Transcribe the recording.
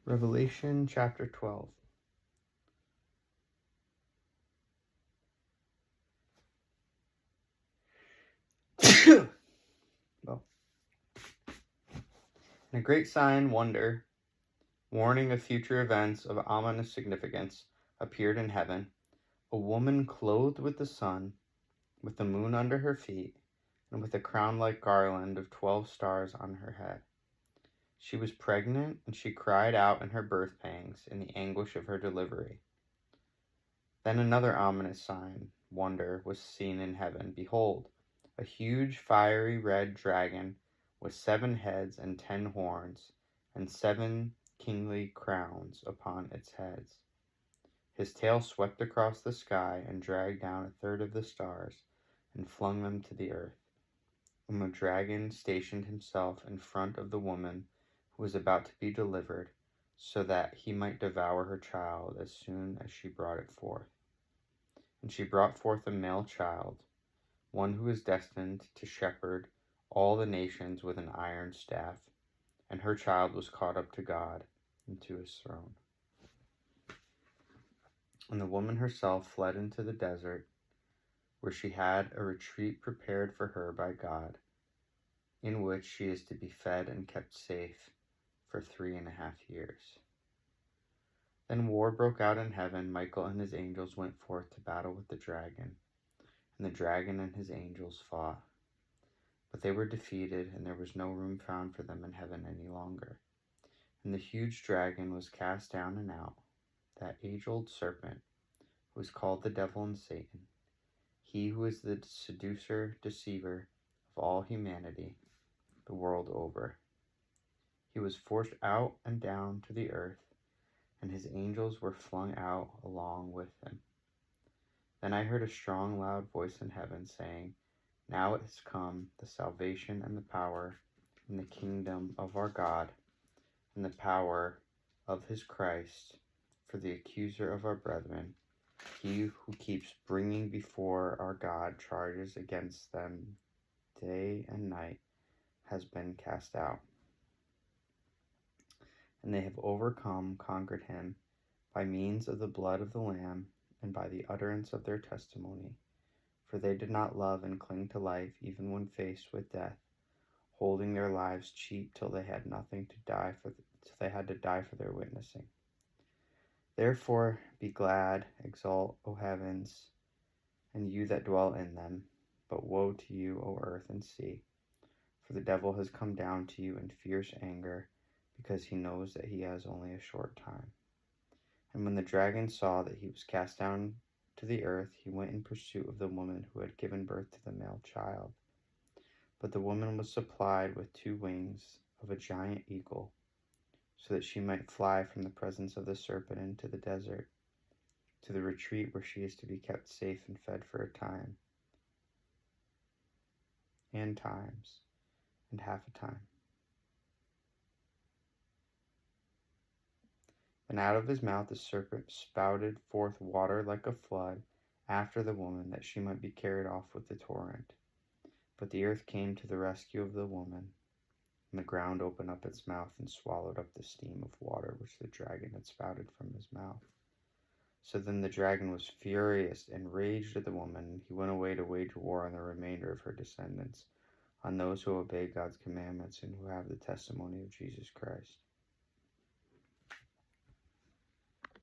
Revelation chapter 12. Well, and a great sign, wonder, warning of future events of ominous significance, appeared in heaven. A woman clothed with the sun, with the moon under her feet, and with a crown-like garland of 12 stars on her head. She was pregnant, and she cried out in her birth pangs in the anguish of her delivery. Then another ominous sign, wonder, was seen in heaven. Behold, a huge fiery red dragon with 7 heads and 10 horns, and 7 kingly crowns upon its heads. His tail swept across the sky and dragged down a third of the stars and flung them to the earth. And the dragon stationed himself in front of the woman who was about to be delivered, so that he might devour her child as soon as she brought it forth. And she brought forth a male child, one who is destined to shepherd all the nations with an iron staff, and her child was caught up to God and to his throne. And the woman herself fled into the desert, where she had a retreat prepared for her by God, in which she is to be fed and kept safe for 3.5 years. Then war broke out in heaven. Michael and his angels went forth to battle with the dragon, and the dragon and his angels fought. But they were defeated, and there was no room found for them in heaven any longer. And the huge dragon was cast down and out, that age-old serpent, who is called the devil and Satan, he who is the seducer, deceiver of all humanity, the world over. He was forced out and down to the earth, and his angels were flung out along with him. Then I heard a strong, loud voice in heaven saying, Now it has come, the salvation and the power and the kingdom of our God, and the power of his Christ. For the accuser of our brethren, he who keeps bringing before our God charges against them day and night, has been cast out. And they have conquered him, by means of the blood of the Lamb, and by the utterance of their testimony. For they did not love and cling to life, even when faced with death, holding their lives cheap till they had to die for their witnessing. Therefore be glad, exult, O heavens, and you that dwell in them. But woe to you, O earth and sea, for the devil has come down to you in fierce anger, because he knows that he has only a short time. And when the dragon saw that he was cast down to the earth, he went in pursuit of the woman who had given birth to the male child. But the woman was supplied with 2 wings of a giant eagle, so that she might fly from the presence of the serpent into the desert, to the retreat where she is to be kept safe and fed for a time, and times, and half a time. And out of his mouth the serpent spouted forth water like a flood after the woman, that she might be carried off with the torrent. But the earth came to the rescue of the woman, and the ground opened up its mouth and swallowed up the stream of water which the dragon had spouted from his mouth. So then the dragon was furious and raged at the woman, and he went away to wage war on the remainder of her descendants, on those who obey God's commandments and who have the testimony of Jesus Christ.